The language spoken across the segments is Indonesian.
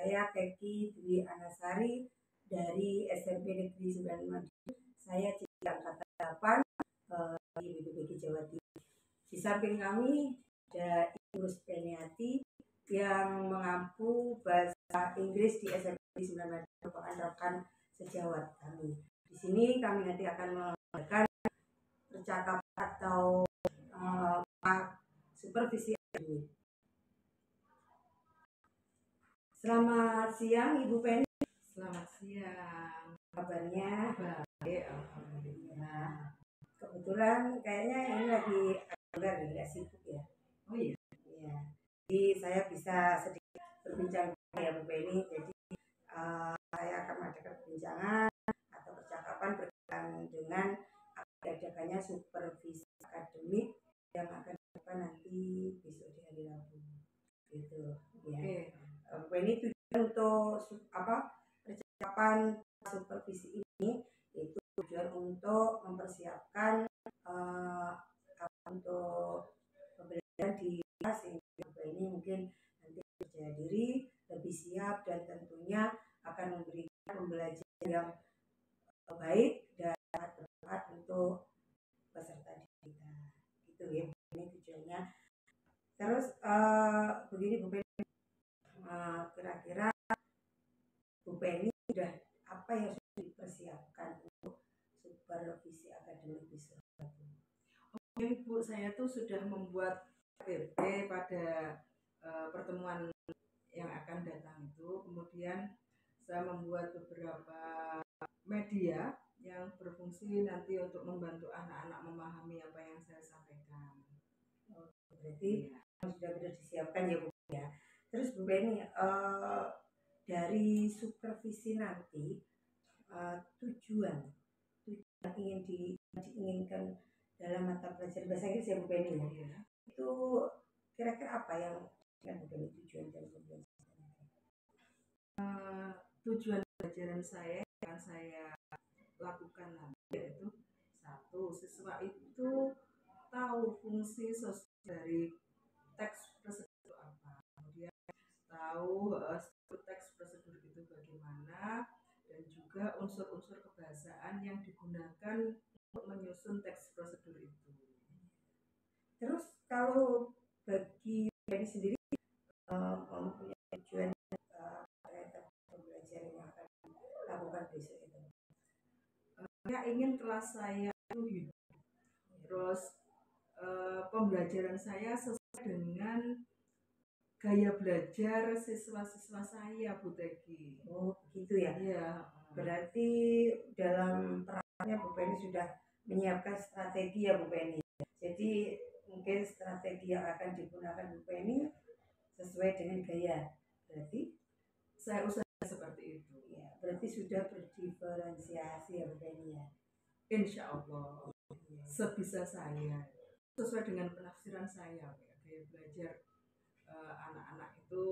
Saya Keki Dwi Anasari dari SMP Negeri 9 Madiun. Saya jadi angkatan 8 di BPBG Jawa Timur. Di samping kami ada Ibu Ruspeniati yang mengampu bahasa Inggris di SMP Negeri 9 Madiun, merupakan rekan sejawat kami. Di sini kami nanti akan mengadakan percakapan atau supervisi akademik. Selamat siang Ibu Penny. Selamat siang. Kabarnya? Baik, alhamdulillah. Kebetulan kayaknya ini lagi nggak sibuk ya? Oh iya. Iya. Jadi saya bisa sedikit berbincang ya Bu Penny. Jadi saya akan mengadakan perbincangan atau percakapan berkaitan dengan diadakannya supervisi akademik yang akan dilakukan nanti besok di hari Rabu. Gitu ya. Bu Penny, tujuan untuk percakapan supervisi ini itu tujuan untuk mempersiapkan untuk pembelajaran di kelas ini mungkin nanti percaya diri, lebih siap, dan tentunya akan memberikan pembelajaran yang baik dan bermanfaat untuk peserta didik kita. Gitu ya, ini tujuannya. Terus begini Bu Penny, kira-kira Bu Penny sudah apa yang sudah dipersiapkan untuk supervisi akademik besok? Oke Bu, saya tuh sudah membuat KTP pada pertemuan yang akan datang itu. Kemudian saya membuat beberapa media yang berfungsi nanti untuk membantu anak-anak memahami apa yang saya sampaikan. Berarti sudah benar disiapkan ya Bu ya. Terus Bu Penny, dari supervisi nanti tujuan ingin diinginkan dalam mata pelajaran bahasa Inggris ya Bu Penny ya. Itu kira-kira apa yang Bu Penny tujuan dari pembelajaran? Tujuan pelajaran saya yang saya lakukan nanti yaitu satu, siswa itu tahu fungsi sosial dari teks prosedur apa, kemudian tahu teks prosedur itu bagaimana, dan juga unsur-unsur kebahasaan yang digunakan untuk menyusun teks prosedur itu. Terus kalau bagi Penny sendiri mempunyai tujuan terhadap pembelajaran yang akan lakukan besok itu? Saya ingin kelas saya itu hidup, terus pembelajaran saya sesuai dengan gaya belajar siswa-siswa saya, Bu Teki. Oh gitu ya? Iya. Berarti dalam perannya Bu Penny sudah menyiapkan strategi ya Bu Penny. Jadi mungkin strategi yang akan digunakan Bu Penny sesuai dengan gaya. Berarti saya usahakan seperti itu. Ya, berarti sudah berdiferensiasi ya Bu Penny ya. Insya Allah. Sebisa saya, sesuai dengan penafsiran saya, gaya belajar anak-anak itu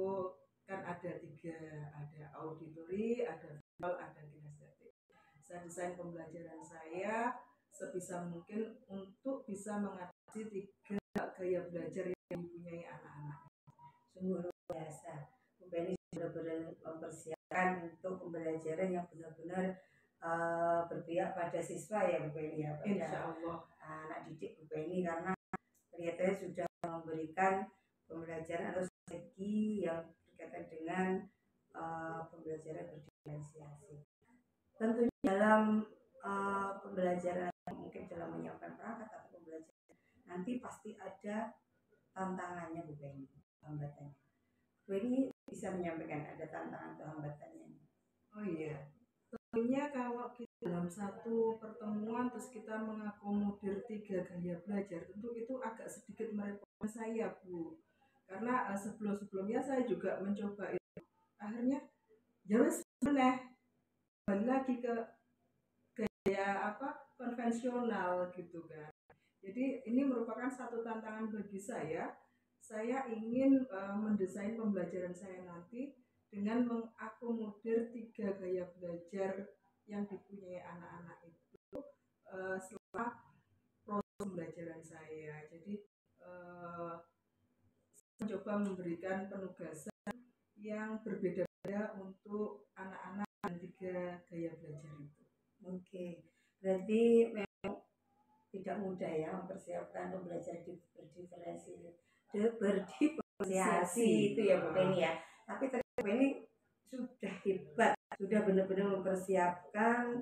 kan ada tiga, ada auditori, ada visual, ada kinestetik. Saya desain pembelajaran saya sebisa mungkin untuk bisa mengatasi tiga gaya belajar yang dipunyai anak-anak. Sungguh luar biasa. Bu Penny sudah benar-benar mempersiapkan untuk pembelajaran yang benar-benar berpihak pada siswa ya Bu Penny ya, Insya Allah anak didik Bu Penny, karena kelihatannya sudah memberikan pembelajaran atau strategi yang berkaitan dengan pembelajaran berdiferensiasi. Tentunya dalam pembelajaran mungkin dalam menyiapkan perangkat atau pembelajaran nanti pasti ada tantangannya Bu Penny, hambatannya. Bu Penny bisa menyampaikan ada tantangan atau hambatannya? Oh iya, tentunya kalau kita dalam satu pertemuan terus kita mengakomodir tiga gaya belajar, tentu itu agak sedikit merepotkan saya Bu, karena sebelum-sebelumnya saya juga mencoba itu, akhirnya ya wes balik lagi ke gaya konvensional gitu kan. Jadi ini merupakan satu tantangan bagi saya. Saya ingin mendesain pembelajaran saya nanti dengan mengakomodir tiga gaya belajar yang dipunyai anak-anak itu setelah proses pembelajaran saya. Jadi saya mencoba memberikan penugasan yang berbeda-beda ada untuk anak-anak dan 3 gaya belajar itu. Oke, berarti memang tidak mudah ya mempersiapkan pembelajaran berdiferensiasi itu ya Bu Penny ya. Tapi ternyata Bu Penny sudah hebat, sudah benar-benar mempersiapkan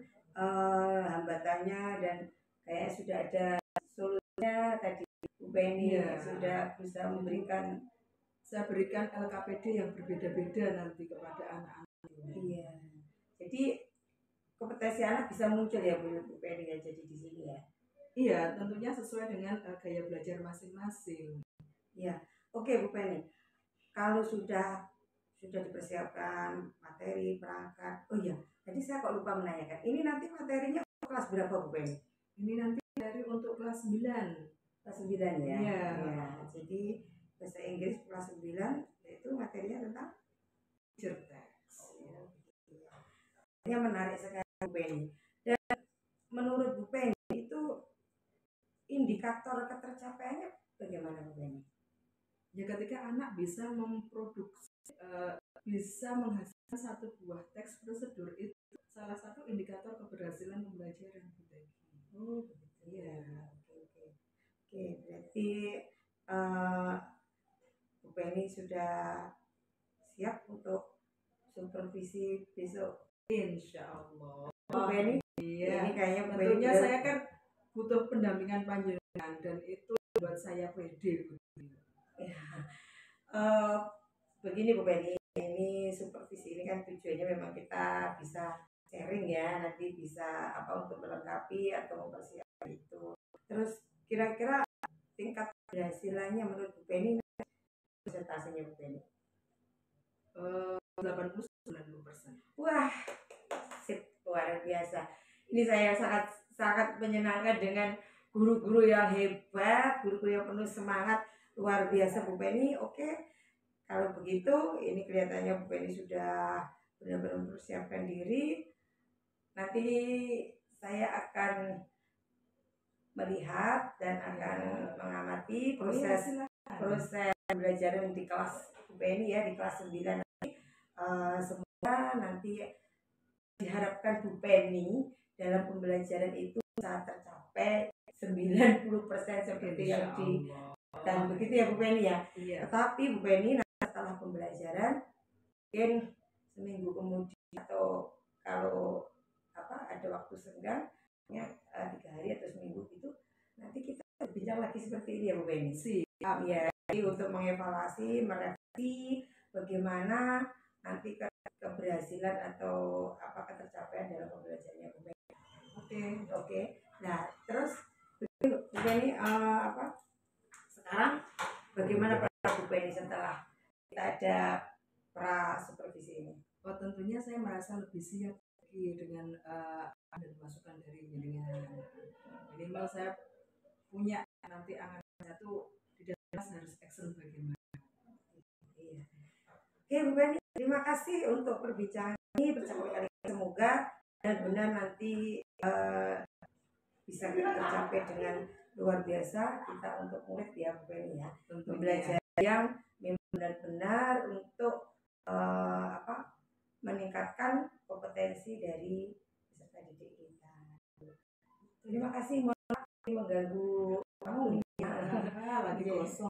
hambatannya dan kayak sudah ada solusinya tadi Bu Penny sudah bisa memberikan. Saya berikan LKPD yang berbeda-beda nanti kepada anak-anak. Iya. Jadi kompetensi anak bisa muncul ya Bu Penny ya jadi di sini ya. Iya, tentunya sesuai dengan gaya belajar masing-masing. Iya. Oke Bu Penny. Kalau sudah dipersiapkan materi, perangkat. Oh iya, tadi saya kok lupa menanyakan. Ini nanti materinya kelas berapa Bu Penny? Ini nanti dari untuk kelas 9. Kelas 9 ya. Iya. Ya, jadi bahasa Inggris kelas 9 itu materinya tentang Text. Ini menarik sekali Bu Penny. Dan menurut Bu Penny itu indikator ketercapaiannya bagaimana Bu Penny? Ya ketika anak bisa memproduksi, bisa menghasilkan satu buah teks prosedur, itu salah satu indikator keberhasilan pembelajaran Bu Penny. Oh begitu ya. Oke, berarti Bu Penny sudah siap untuk supervisi besok. Insya Allah. Bu Penny, iya. Ini kayaknya Bu tentunya Penny saya kan butuh pendampingan panjenengan dan itu buat saya pede. Ya. Begini Bu Penny, ini supervisi ini kan tujuannya memang kita bisa sharing ya, nanti bisa untuk melengkapi atau mempersiapkan itu. Terus kira-kira tingkat keberhasilannya menurut Bu Penny presentasinya Bu Penny? 80-90%. Wah, luar biasa. Ini saya sangat menyenangkan dengan guru-guru yang hebat, guru-guru yang penuh semangat, luar biasa Bu Penny. Oke, kalau begitu ini kelihatannya Bu Penny sudah benar-benar mempersiapkan diri. Nanti saya akan melihat dan akan mengamati proses pembelajaran di kelas Bu Penny ya, di kelas 9 nanti. Semoga nanti diharapkan Bu Penny dalam pembelajaran itu bisa tercapai 90% seperti yang dan begitu ya Bu Penny ya. Iya. Tetapi Bu Penny setelah pembelajaran mungkin seminggu kemudian atau kalau ada waktu senggang ya 3 hari atau seminggu gitu, nanti kita berbincang lagi seperti ini ya Bu Penny. Siap. Ya, jadi untuk mengevaluasi, merevisi bagaimana nanti keberhasilan atau ketercapaian dalam pembelajarannya Bu Penny. Oke. Nah, terus Bu Penny sekarang bagaimana Bu Penny setelah kita ada pra supervisi ini? Oh, tentunya saya merasa lebih siap lagi dengan ada masukan dari jenengan. Minimal saya punya nanti angan satu di dalam kelas harus excellent bagaimana. Iya. Oke Bu Penny, terima kasih untuk perbincangan ini bersama kali ini. Semoga benar-benar nanti bisa tercapai dengan luar biasa kita untuk murid ya Bu Penny ya. Belajar yang memang benar-benar untuk meningkatkan kompetensi dari peserta didik kita. Terima kasih, mohon maaf mengganggu kamu. Lagi kosong.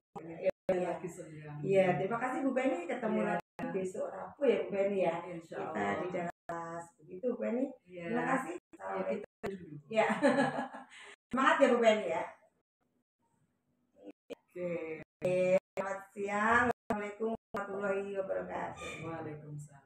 Iya, terima kasih Bu Penny, ketemu lagi besok Rabu ya Bu Penny ya. Kita di dalam kelas begitu Bu Penny. Terima kasih. Ya. Semangat ya Bu Penny ya. Oke. Selamat siang. Assalamualaikum warahmatullahi wabarakatuh. Waalaikumsalam.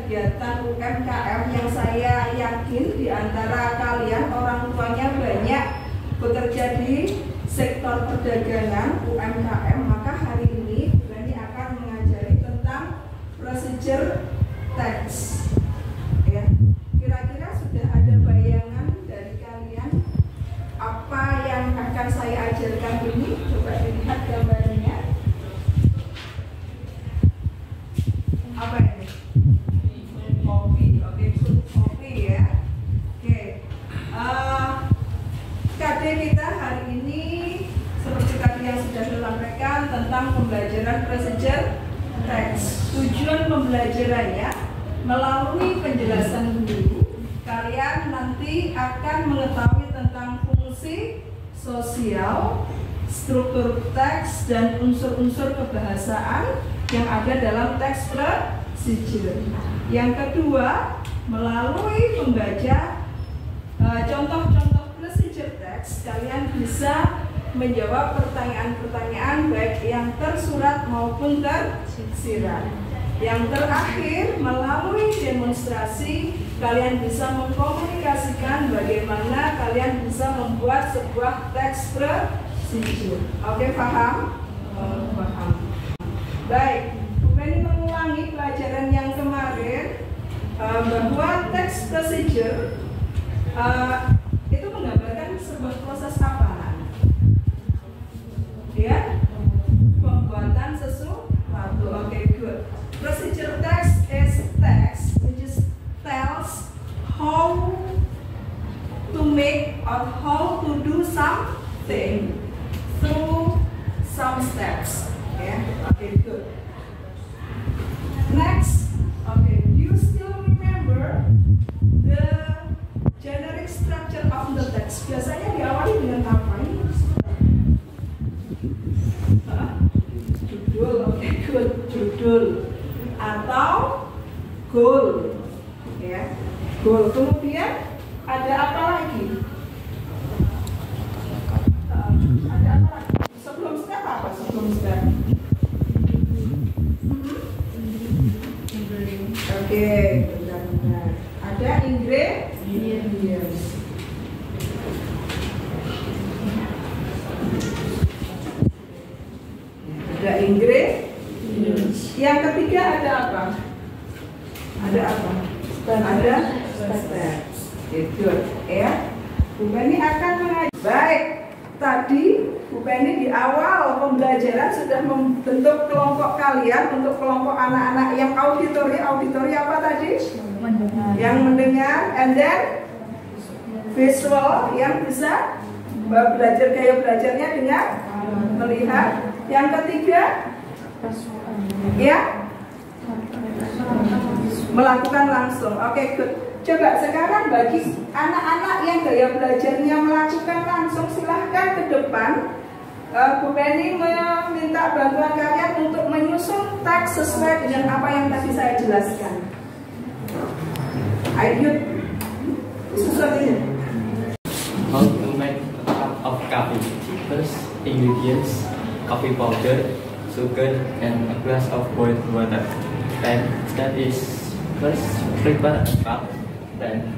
kegiatan UMKM yang saya yakin di antara kalian orang tuanya banyak bekerja di sektor perdagangan UMKM, maka hari ini Rani akan mengajari tentang procedure tax. Ya, kira-kira sudah ada bayangan dari kalian apa yang akan saya ajarkan ini? Coba dilihat gambarnya. Apa ini? Kopi. Oke, kopi ya. Oke. KD kita hari ini seperti tadi yang sudah disampaikan tentang pembelajaran procedure tax. Tujuan pembelajarannya melalui penjelasan guru, kalian nanti akan mengetahui tentang fungsi sosial, struktur teks, dan unsur-unsur kebahasaan yang ada dalam teks procedure. Yang kedua, melalui membaca contoh-contoh procedure teks, kalian bisa menjawab pertanyaan-pertanyaan baik yang tersurat maupun tersirat. Yang terakhir, melalui demonstrasi kalian bisa mengkomunikasikan bagaimana kalian bisa membuat sebuah teks procedure. Oke, paham? Paham. Baik, ini mengulangi pelajaran yang kemarin bahwa teks procedure itu menggambarkan sebuah proses apa? Ya, pembuatan sesuatu. Oke, good. Procedure text is text which is tells how to make or how to do something through some steps. Yeah. Okay, good. Next, okay, do you still remember the generic structure of the text? Biasanya diawali dengan apa ini? Judul, oke, good. Judul atau goal, ya, goal. Kemudian ada apa lagi? Ada apa lagi? Sebelum step apa? Sebelum step. Oke, benar-benar. Ada ingredients. Ada ingredients. Yang ketiga ada apa? Ada apa? Ada steps. Itu ya. Bu Penny akan mengajar. Baik, tadi Bu Penny di awal pembelajaran sudah membentuk kelompok kalian untuk kelompok anak-anak yang auditori. Auditori apa tadi? Yang mendengar, and then visual yang bisa belajar gaya belajarnya dengan melihat. Yang ketiga, ya, melakukan langsung. Oke, good. Coba sekarang bagi anak-anak yang gaya belajarnya melakukan langsung, silahkan ke depan. Bu Penny meminta bantuan kalian untuk menyusun teks sesuai dengan apa yang tadi saya jelaskan. Ayo, susun ini. How to make a cup of coffee? First, ingredients: coffee powder, sugar, and a glass of boiled water. And step is first prepare a cup, then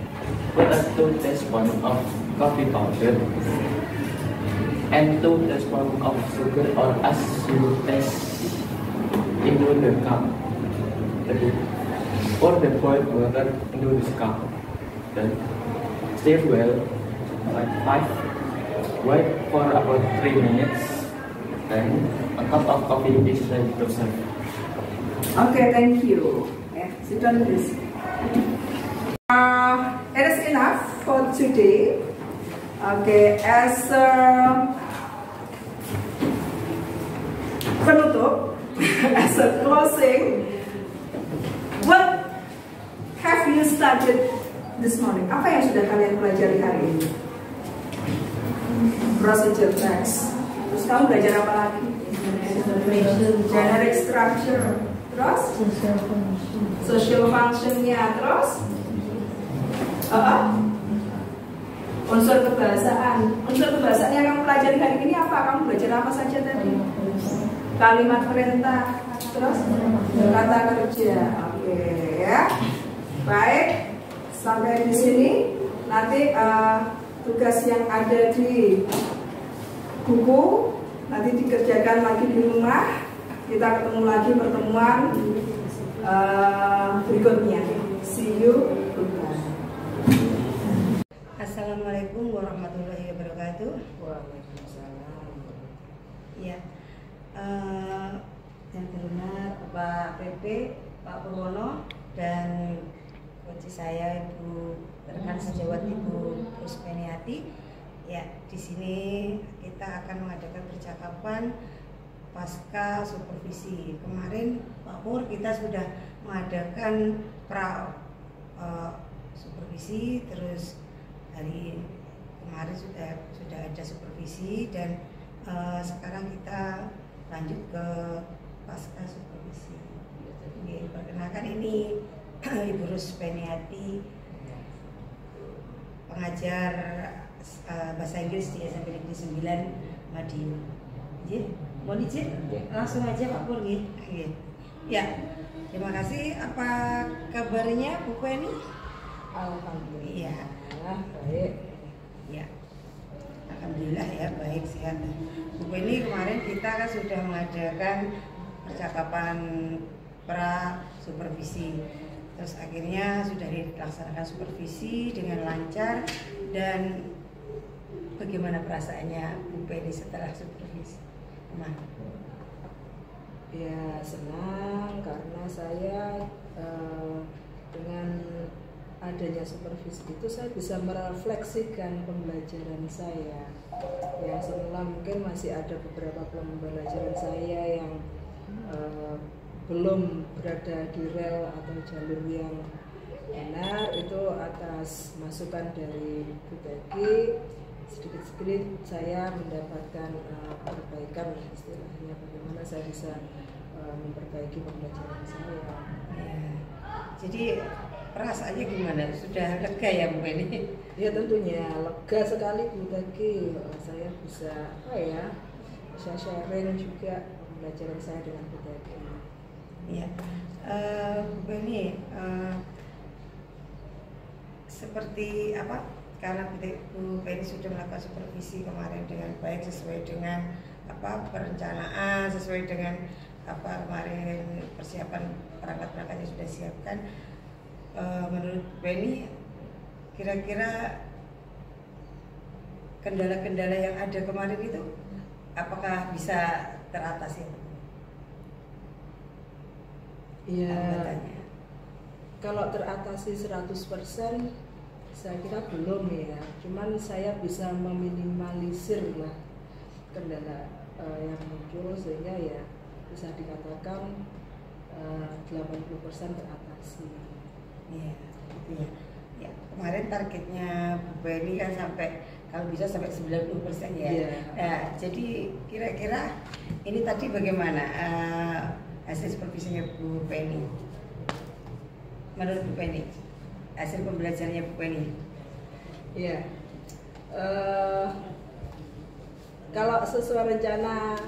put a 2 tablespoons of coffee powder and 2 tablespoons of sugar or as you taste into the cup. Pour the boiled water into this cup. Then stir well like 5. Wait for about 3 minutes. Then a cup of coffee is ready to serve. Okay, thank you. Sit down please. It is enough for today. Okay, as penutup, as a closing, what have you studied this morning? Apa yang sudah kalian pelajari hari ini? Procedure text. Terus kamu belajar apa lagi? Generic structure. Terus? Social functionnya. Terus? Unsur kebahasaan. Unsur kebahasaan yang kamu pelajari hari ini apa? Kamu belajar apa saja tadi? Kalimat perintah. Terus? Kata kerja. Oke. Oke ya. Baik, sampai di sini. Nanti tugas yang ada di buku nanti dikerjakan lagi di rumah. Kita ketemu lagi pertemuan berikutnya. See you. Goodbye. Assalamualaikum warahmatullahi wabarakatuh. Waalaikumsalam. Ya, yang terhormat Pak PP, Pak Purwono, dan coach saya Ibu rekan sejawat Ibu Ruspeniati. Ya, di sini kita akan mengadakan percakapan pasca supervisi. Kemarin Pak Pur kita sudah mengadakan supervisi, terus hari kemarin sudah ada supervisi, dan sekarang kita lanjut ke pasca supervisi. Oke, perkenalkan ini Ibu Ruspeniati, pengajar bahasa Inggris di SMP Negeri 9 Madiun. Mohon izin langsung aja Pak Pur. Ya, terima kasih. Apa kabarnya Bu Penny? Alhamdulillah. Iya. Baik. Ya, alhamdulillah ya, baik, sehat. Bu Penny, kemarin kita kan sudah mengadakan percakapan pra supervisi. Terus akhirnya sudah dilaksanakan supervisi dengan lancar. Dan bagaimana perasaannya Bu Penny setelah supervisi? Ya, senang karena saya dengan adanya supervisi itu saya bisa merefleksikan pembelajaran saya. Yang semula mungkin masih ada beberapa pembelajaran saya yang belum berada di rel atau jalur yang benar, itu atas masukan dari Bu Teki. Sedikit-sedikit saya mendapatkan perbaikan, istilahnya bagaimana saya bisa memperbaiki pembelajaran saya. Ya. Jadi perasaannya gimana? Sudah lega ya Bu Penny? Ya tentunya lega sekali Bu Teki. Saya bisa bisa sharing juga pembelajaran saya dengan Bu Teki. Ya, Bu Penny, seperti apa? Karena Bu Penny sudah melakukan supervisi kemarin dengan baik, sesuai dengan perencanaan, sesuai dengan kemarin persiapan perangkat-perangkat yang sudah disiapkan. Menurut Penny, kira-kira kendala-kendala yang ada kemarin itu apakah bisa teratasi? Ya, kalau teratasi 100% saya kira belum ya. Cuman saya bisa meminimalisir lah kendala yang muncul, sehingga ya bisa dikatakan 80% teratasi. Iya, gitu ya. Ya, kemarin targetnya Bu Penny kan kalau bisa sampai 90% ya. Yeah. Nah, jadi kira-kira ini tadi bagaimana hasil supervisinya Bu Penny? Menurut Bu Penny, hasil pembelajarannya Bu Penny? Iya. Kalau sesuai rencana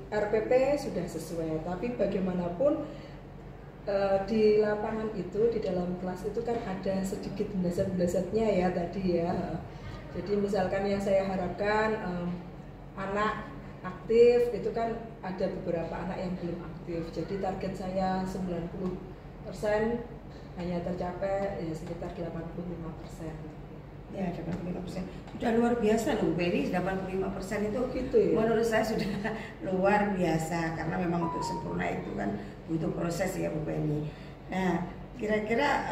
RPP sudah sesuai, tapi bagaimanapun di lapangan itu, di dalam kelas itu kan ada sedikit belasan-belasannya ya tadi ya. Jadi misalkan yang saya harapkan anak aktif, itu kan ada beberapa anak yang belum aktif. Jadi target saya 90% hanya tercapai ya sekitar 85%. Ya, 85%. Sudah luar biasa loh Bu Penny, 85% itu gitu ya. Menurut saya sudah luar biasa, karena memang untuk sempurna itu kan butuh proses ya Bu Penny. Nah, kira-kira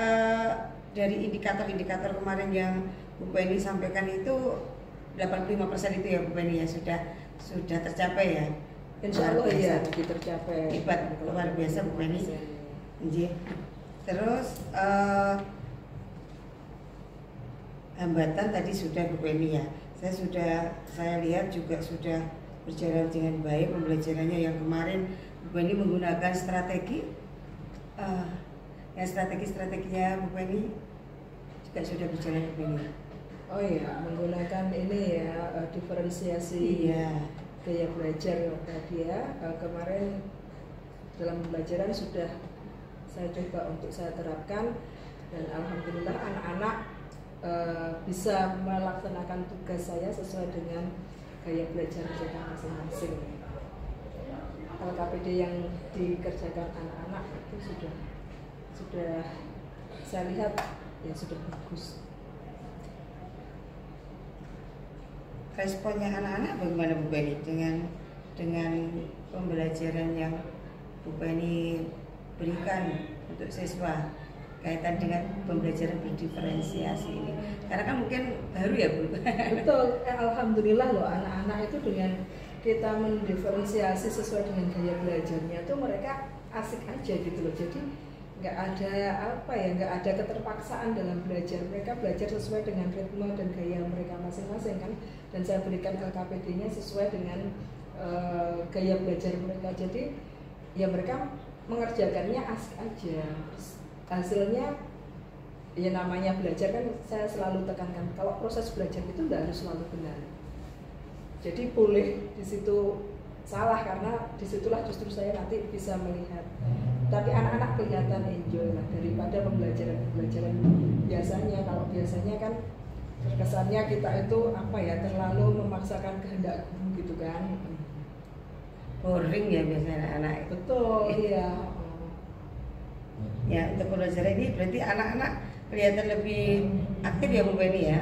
dari indikator-indikator kemarin yang Bu Penny sampaikan itu 85% itu ya Bu Penny ya sudah tercapai ya. Insya Allah ya tercapai. Hebat, luar biasa Bu Penny. Terus hambatan tadi sudah Bu Penny ya. Saya lihat juga sudah berjalan dengan baik pembelajarannya. Yang kemarin Bu Penny menggunakan strategi strateginya Bu Penny juga sudah berjalan Bu Penny. Oh iya, menggunakan ini ya diferensiasi gaya belajar tadi ya. Kemarin dalam pembelajaran sudah saya coba untuk saya terapkan, dan alhamdulillah anak-anak bisa melaksanakan tugas saya sesuai dengan gaya belajar mereka masing-masing. LKPD yang dikerjakan anak-anak itu sudah saya lihat ya sudah bagus. Responnya anak-anak bagaimana Bu Penny dengan pembelajaran yang Bu Penny berikan untuk siswa kaitan dengan pembelajaran berdiferensiasi ini? Karena kan mungkin baru ya Bu. Betul, alhamdulillah loh, anak-anak itu dengan kita mendiferensiasi sesuai dengan gaya belajarnya itu mereka asik aja gitu loh. Jadi nggak ada keterpaksaan dalam belajar. Mereka belajar sesuai dengan ritme dan gaya mereka masing-masing kan. Dan saya berikan LKPD-nya sesuai dengan gaya belajar mereka. Jadi ya mereka mengerjakannya asik aja. Hasilnya ya namanya belajar kan, saya selalu tekankan kalau proses belajar itu tidak harus selalu benar. Jadi boleh di situ salah, karena disitulah justru saya nanti bisa melihat. Tapi anak-anak kelihatan enjoy lah daripada pembelajaran biasanya. Kalau biasanya kan terkesannya kita itu terlalu memaksakan kehendak guru gitu kan. Boring ya biasanya anak. Betul, iya. Ya, untuk pembelajaran ini berarti anak-anak kelihatan lebih aktif ya Bu Penny ya?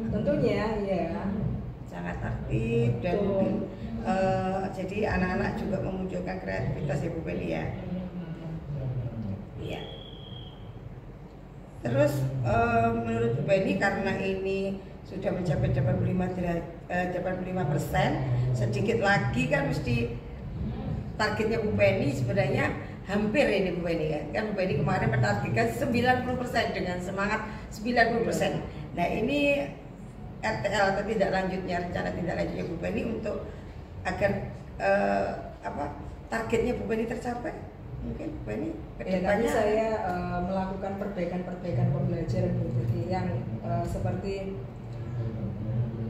Tentunya ya. Sangat aktif dan jadi anak-anak juga memunculkan kreativitas ya Bu Penny ya. Iya. Terus menurut Bu Penny karena ini sudah mencapai 85%, sedikit lagi kan mesti targetnya Bu Penny sebenarnya hampir ini Bu Penny kan Bu Penny kemarin mentargetkan 90% dengan semangat 90%. Nah ini RTL atau tidak lanjutnya, rencana tidak lanjutnya Bu Penny untuk agar targetnya Bu Penny tercapai, mungkin Bu Penny kedepannya saya melakukan perbaikan pembelajaran Bu Penny yang seperti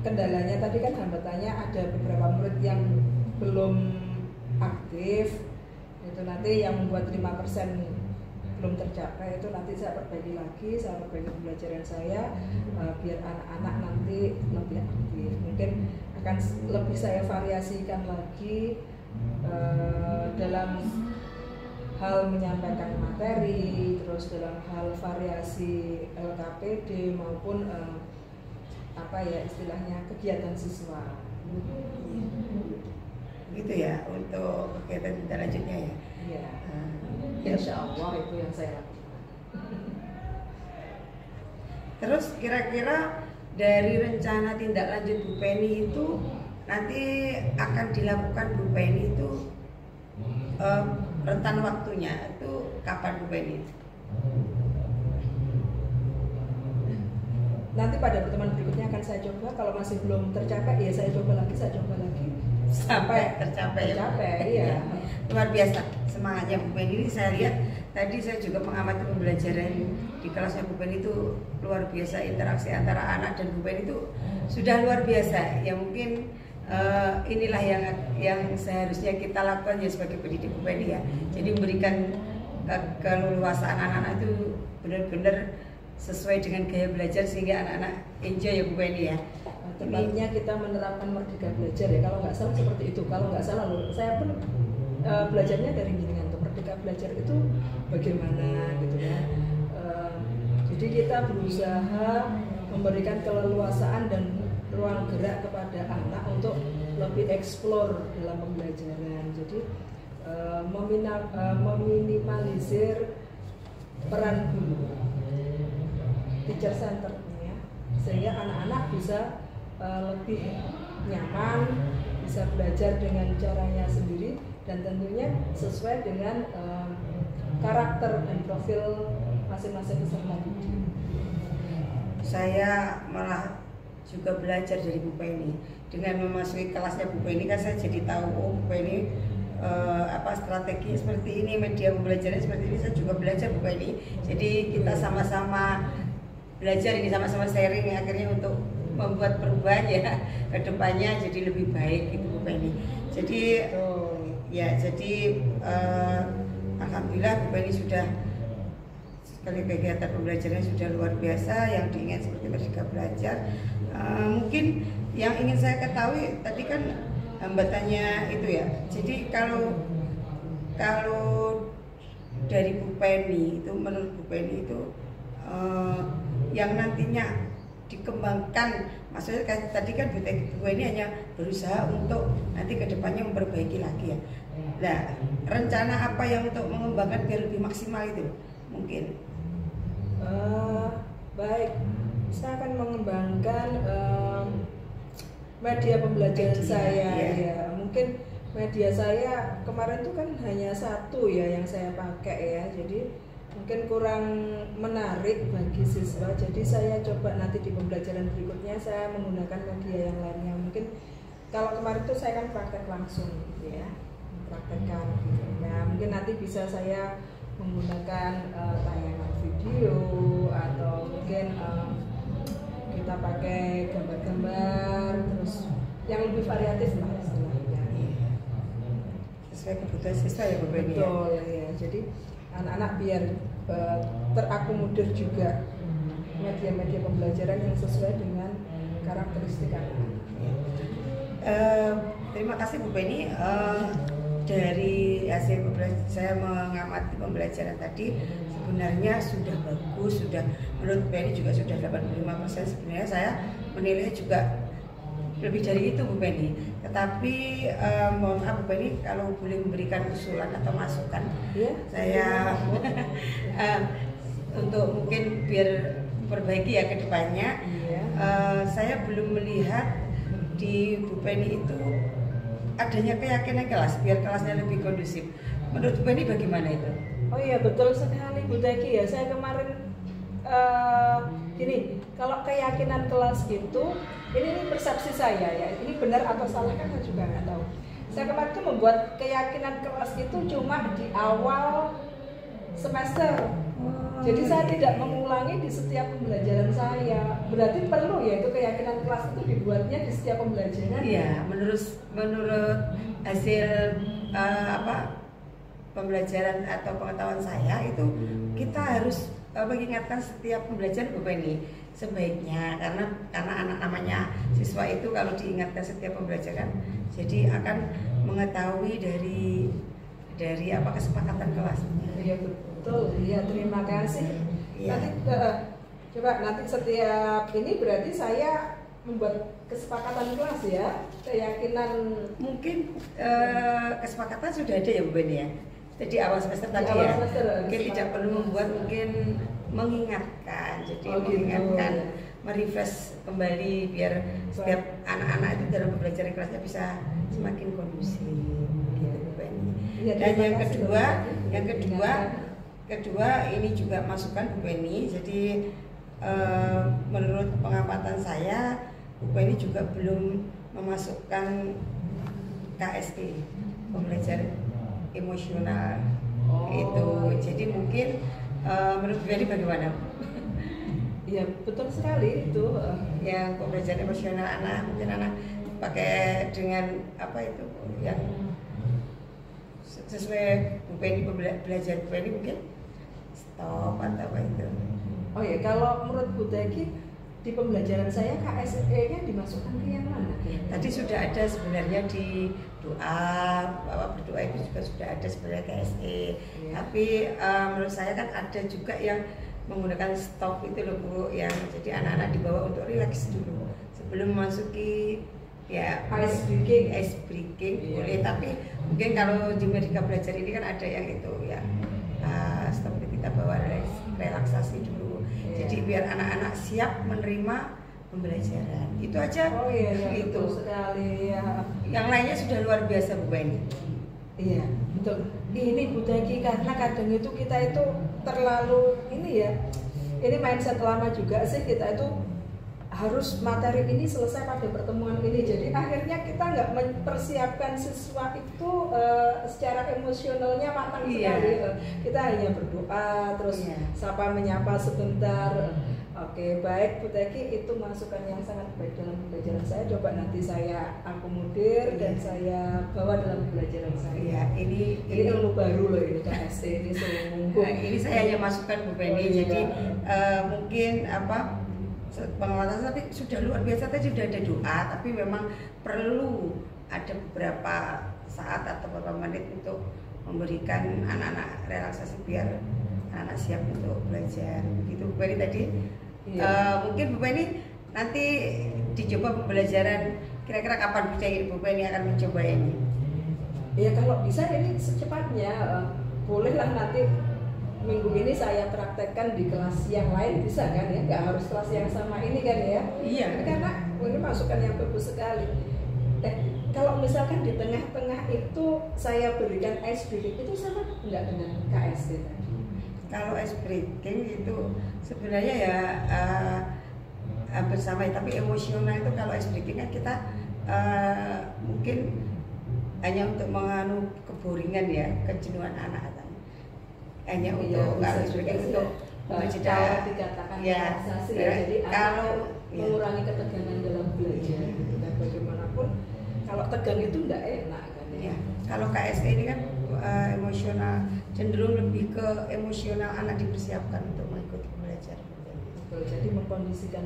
kendalanya tadi kan, hambatannya ada beberapa murid yang belum aktif, itu nanti yang membuat 5% belum tercapai, itu nanti saya perbaiki lagi, saya perbaiki pembelajaran saya biar anak-anak nanti lebih aktif. Mungkin akan lebih saya variasikan lagi dalam hal menyampaikan materi, terus dalam hal variasi LKPD maupun istilahnya kegiatan siswa. Gitu ya untuk kegiatan tindak lanjutnya ya. Iya. Insya Allah itu yang saya lakukan. Terus kira-kira dari rencana tindak lanjut Bu Penny itu nanti akan dilakukan Bu Penny itu rentan waktunya itu kapan Bu Penny? Nanti pada pertemuan berikutnya akan saya coba, kalau masih belum tercapai ya saya coba lagi sampai tercapai. Iya. Luar biasa semangatnya Bu Penny ini. Saya lihat tadi saya juga mengamati pembelajaran di kelasnya Bu Penny itu luar biasa, interaksi antara anak dan Bu Penny itu sudah luar biasa. Ya mungkin inilah yang seharusnya kita lakukan ya sebagai pendidik Bu Penny ya. Jadi memberikan keleluasaan anak-anak itu benar-benar sesuai dengan gaya belajar sehingga anak-anak enjoy ya Bu Penny ya. Tepatnya kita menerapkan merdeka belajar ya, kalau nggak salah seperti itu. Kalau nggak salah loh, saya pun belajarnya dari jenengan tuh, merdeka belajar itu bagaimana gitu kan. Jadi kita berusaha memberikan keleluasaan dan ruang gerak kepada anak untuk lebih eksplor dalam pembelajaran. Jadi meminimalisir peran guru, teacher centerednya, sehingga anak-anak bisa lebih nyaman, bisa belajar dengan caranya sendiri dan tentunya sesuai dengan karakter dan profil masing-masing peserta didik. Saya malah juga belajar dari Bu Penny. Dengan memasuki kelasnya Bu Penny kan saya jadi tahu Bu Penny strategi seperti ini, media pembelajaran seperti ini. Saya juga belajar Bu Penny. Jadi kita sama-sama belajar ini, sama-sama sharing akhirnya untuk membuat perubahan ya ke depannya jadi lebih baik gitu Bu Penny. Jadi alhamdulillah Bu Penny sudah sekali kegiatan pembelajarannya sudah luar biasa, yang diingat seperti Merdeka Belajar. Mungkin yang ingin saya ketahui tadi kan hambatannya itu ya. Jadi kalau dari Bu Penny itu, menurut Bu Penny itu yang nantinya dikembangkan, maksudnya tadi kan Bu Penny hanya berusaha untuk nanti kedepannya memperbaiki lagi ya. Nah, rencana apa yang untuk mengembangkan biar lebih maksimal itu mungkin? Baik, saya akan mengembangkan media pembelajaran saya. Ya, mungkin media saya kemarin itu kan hanya satu ya yang saya pakai ya, jadi mungkin kurang menarik bagi siswa. Jadi saya coba nanti di pembelajaran berikutnya saya menggunakan media yang lainnya. Mungkin kalau kemarin itu saya kan praktek langsung gitu ya, praktekkan. Nah, mungkin nanti bisa saya menggunakan tayangan video atau mungkin kita pakai gambar-gambar, terus yang lebih variatif lah istilahnya. Sesuai kebutuhan siswa ya Bu Penny. Betul ya. Jadi anak-anak biar terakomodir juga media-media pembelajaran yang sesuai dengan karakteristik anak. Terima kasih Bu Penny. Dari hasil saya mengamati pembelajaran tadi sebenarnya sudah bagus, sudah menurut Bu Penny juga sudah 85%. Sebenarnya saya menilai juga lebih dari itu Bu Penny. Tetapi mohon maaf Bu Penny kalau boleh memberikan usulan atau masukan, Ya, saya untuk mungkin biar perbaiki ya ke depannya. Iya. Saya belum melihat di Bu Penny itu adanya keyakinan kelas biar kelasnya lebih kondusif. Menurut Bu Penny bagaimana itu? Oh iya, betul sekali Bu Teki ya. Saya kemarin gini, kalau keyakinan kelas gitu, ini persepsi saya ya. Ini benar atau salah kan saya juga nggak tahu. Saya kemarin tuh membuat keyakinan kelas itu cuma di awal semester. Jadi saya tidak mengulangi di setiap pembelajaran saya. Berarti perlu ya itu keyakinan kelas itu dibuatnya di setiap pembelajaran. Iya, menurut hasil pembelajaran atau pengetahuan saya itu kita harus mengingatkan setiap pembelajaran Bu Penny sebaiknya, karena anak namanya siswa itu kalau diingatkan setiap pembelajaran jadi akan mengetahui dari apa kesepakatan kelasnya. Iya betul. Iya, terima kasih. Iya. Nanti coba nanti setiap ini berarti saya membuat kesepakatan kelas ya, keyakinan. Mungkin kesepakatan sudah ada ya Bu Penny ya. Jadi awal semester tadi awal ya. semester, Mungkin tidak perlu membuat, mungkin mengingatkan. Jadi mengingatkan, merefresh kembali biar setiap anak-anak itu dalam pembelajaran kelasnya bisa semakin kondusif. Gitu Bu Penny. Ya, Dan terima yang kasih, kedua ini juga masukan Bu Penny. Jadi menurut pengamatan saya Bu Penny juga belum memasukkan KSE, pembelajaran emosional itu. Jadi mungkin menurut Bu Penny bagaimana? Iya betul sekali itu. Yang pembelajaran emosional anak, mungkin anak pakai dengan apa itu yang sesuai Bu Penny, belajar Bu Penny mungkin stop atau apa itu. Oh ya, kalau menurut Bu Teki di pembelajaran saya KSE-nya dimasukkan ke yang mana? Tadi sudah ada sebenarnya di doa, bahwa berdoa itu juga sudah ada sebenarnya KSE. Ya. Tapi menurut saya kan ada juga yang menggunakan stop itu loh Bu, yang jadi anak-anak dibawa untuk relax dulu sebelum memasuki ya ice breaking iya. Boleh, tapi mungkin kalau di Merdeka Belajar ini kan ada yang itu ya stop itu kita bawa relaksasi dulu. Iya. Jadi biar anak-anak siap menerima pembelajaran. Itu aja. Oh iya, itu betul sekali ya. Yang lainnya sudah luar biasa Bu Penny. Iya betul. Ini Bu Teki, karena kadang itu kita itu terlalu ini ya. Ini mindset lama juga sih, kita itu harus materi ini selesai pada pertemuan ini. Jadi akhirnya kita nggak mempersiapkan siswa itu secara emosionalnya matang sekali. Kita hanya berdoa, terus sapa menyapa sebentar, Oke, baik Bu Teki, itu masukan yang sangat baik dalam pembelajaran saya. Coba nanti saya akomodir dan saya bawa dalam pembelajaran saya. Ya, ini ilmu baru loh ini KST ini nah, ini saya hanya masukkan Bu Penny. Jadi mungkin apa pengawasan tapi sudah luar biasa, tadi sudah ada doa, tapi memang perlu ada beberapa saat atau beberapa menit untuk memberikan anak-anak relaksasi biar anak-anak siap untuk belajar. Begitu Bu Penny tadi. Mungkin Bu Penny nanti dicoba pembelajaran, kira-kira kapan Bu Penny akan mencoba ini? Ya kalau bisa ini secepatnya, bolehlah nanti minggu ini saya praktekkan di kelas yang lain, bisa kan ya? Nggak harus kelas yang sama ini kan ya? Iya. Karena ini masukan yang bagus sekali. Kalau misalkan di tengah-tengah itu saya berikan ice breaking, itu sama nggak dengan KST tadi? Kalau ice breaking itu sebenarnya ya hampir sama, tapi emosional itu kalau ice breaking kan kita mungkin hanya untuk menganu keboringan ya, kejenuhan anak hanya untuk ice breaking untuk jeda dikatakan ya, relaksasi ya, jadi kalau mengurangi ketegangan dalam belajar dan bagaimanapun kalau tegang itu enggak enak kan ya. Kalau KST ini kan emosional, cenderung lebih ke emosional, anak dipersiapkan untuk mengikuti pembelajaran. Jadi mengkondisikan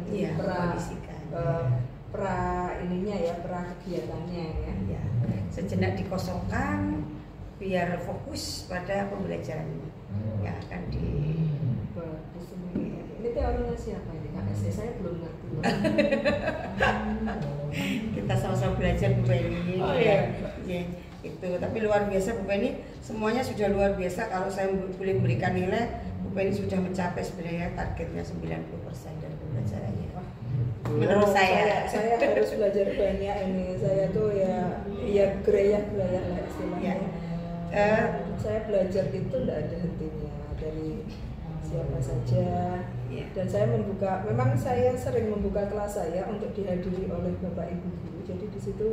pra ininya ya, pra kegiatannya ya. Ya. Sejenak dikosongkan biar fokus pada pembelajaran yang akan di. Ini teorinya siapa ini KST? Saya belum ngerti. Kita sama-sama belajar Bu Penny. Oh iya. Ya, itu tapi luar biasa Bu Penny, semuanya sudah luar biasa. Kalau saya boleh berikan nilai, Bu Penny sudah mencapai sebenarnya targetnya 90% dari pembelajarannya. Menurut saya harus belajar banyak ini. Saya tuh ya gereyah lah istilahnya. Saya belajar itu tidak ada hentinya dari siapa saja. Dan saya memang saya sering membuka kelas saya untuk dihadiri oleh Bapak Ibu guru. Jadi di situ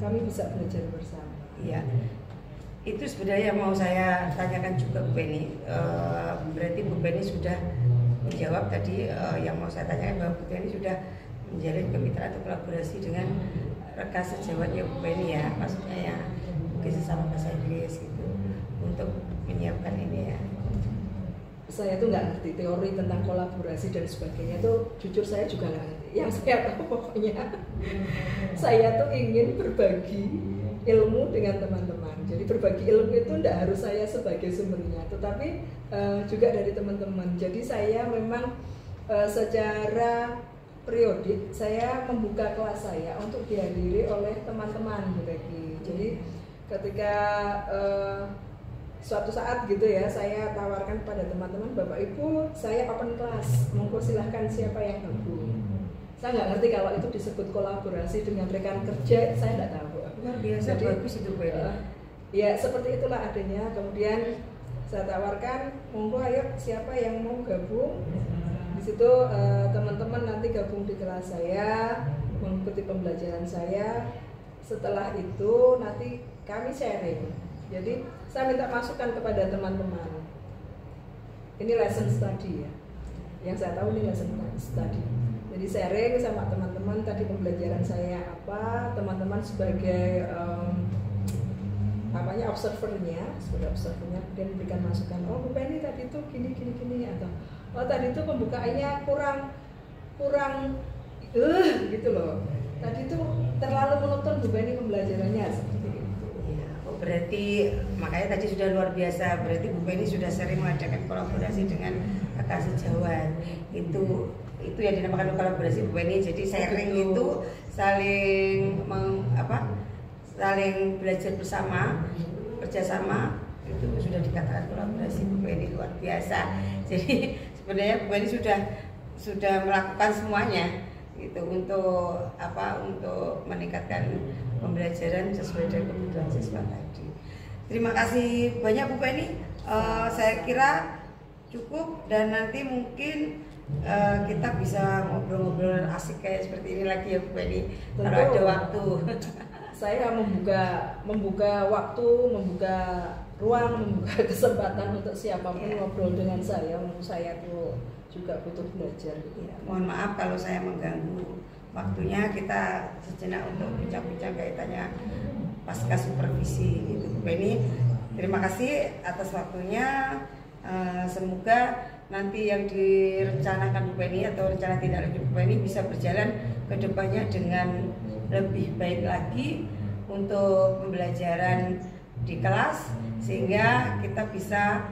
kami bisa belajar bersama. Iya. Itu sebenarnya yang mau saya tanyakan juga Bu Penny. Berarti Bu Penny sudah menjawab tadi yang mau saya tanyakan, bahwa Bu Penny sudah menjalin kemitraan atau kolaborasi dengan rekan sejawatnya Bu Penny ya, maksudnya ya mungkin sesama bahasa Inggris gitu untuk menyiapkan ini ya. Saya tuh nggak ngerti teori tentang kolaborasi dan sebagainya tuh, jujur saya juga nggak ngerti. Yang saya tahu pokoknya saya tuh ingin berbagi ilmu dengan teman-teman. Jadi berbagi ilmu itu tidak harus saya sebagai sumbernya, tetapi juga dari teman-teman. Jadi saya memang secara periodik saya membuka kelas saya untuk dihadiri oleh teman-teman Bu Teki. Jadi ketika suatu saat gitu ya, saya tawarkan pada teman-teman, Bapak Ibu saya open kelas, monggo silahkan siapa yang gabung. Saya nggak ngerti kalau itu disebut kolaborasi dengan rekan kerja, saya nggak tahu. Luar biasa. Jadi, bagus itu Bu. Ya seperti itulah adanya. Kemudian saya tawarkan, monggo ayo siapa yang mau gabung. Di situ teman-teman nanti gabung di kelas saya, mengikuti pembelajaran saya. Setelah itu nanti kami sharing. Jadi saya minta masukan kepada teman-teman. Ini lesson study ya. Yang saya tahu ini lesson study. Jadi sharing sama teman-teman tadi pembelajaran saya apa, teman-teman sebagai observernya, kemudian memberikan masukan. Oh Bu Penny tadi itu gini atau oh tadi itu pembukaannya kurang gitu loh. Tadi itu terlalu monoton Bu Penny pembelajarannya seperti itu. Berarti makanya tadi sudah luar biasa. Berarti Bu Penny sudah sering mengadakan kolaborasi dengan kakak sejawat. Itu yang dinamakan kolaborasi Bu Penny. Jadi sharing itu saling saling belajar bersama, kerjasama, itu sudah dikatakan kolaborasi Bu Penny, luar biasa. Jadi sebenarnya Bu Penny sudah melakukan semuanya itu untuk meningkatkan pembelajaran sesuai dengan kebutuhan siswa tadi. Terima kasih banyak Bu Penny. Saya kira cukup, dan nanti mungkin kita bisa ngobrol-ngobrol asik kayak seperti ini lagi ya Bu Penny. Kalau ada waktu. Saya membuka waktu, membuka ruang, membuka kesempatan untuk siapapun ngobrol dengan saya. Menurut saya tuh juga butuh belajar gitu. Ya, mohon maaf kalau saya mengganggu waktunya, kita sejenak untuk bincang-bincang kaitannya pasca supervisi gitu. Bu Penny, terima kasih atas waktunya. Semoga nanti yang direncanakan Bu Penny atau rencana tindak lanjut Bu Penny bisa berjalan ke depannya dengan lebih baik lagi untuk pembelajaran di kelas, sehingga kita bisa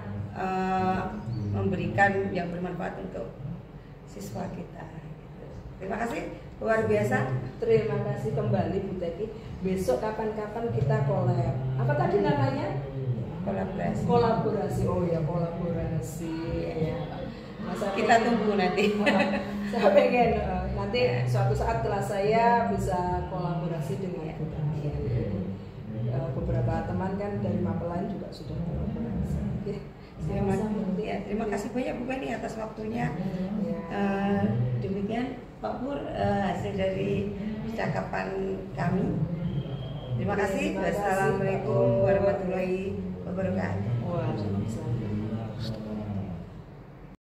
memberikan yang bermanfaat untuk siswa kita. Terima kasih, luar biasa. Terima kasih kembali Bu Teti. Besok kapan-kapan kita collab. Apa tadi namanya? Kolaborasi. Kolaborasi. Oh ya, kolaborasi. Ya. Kita tunggu nanti. Saya pengen nanti suatu saat kelas saya bisa kolaborasi dengan Bu Teti. Beberapa teman kan dari Mapelan juga sudah kolaborasi. Oke. Terima kasih banyak Bu Penny atas waktunya. Demikian Pak Pur, hasil dari percakapan kami. Terima kasih. Wassalamualaikum warahmatullahi wabarakatuh. Waalaikumsalam.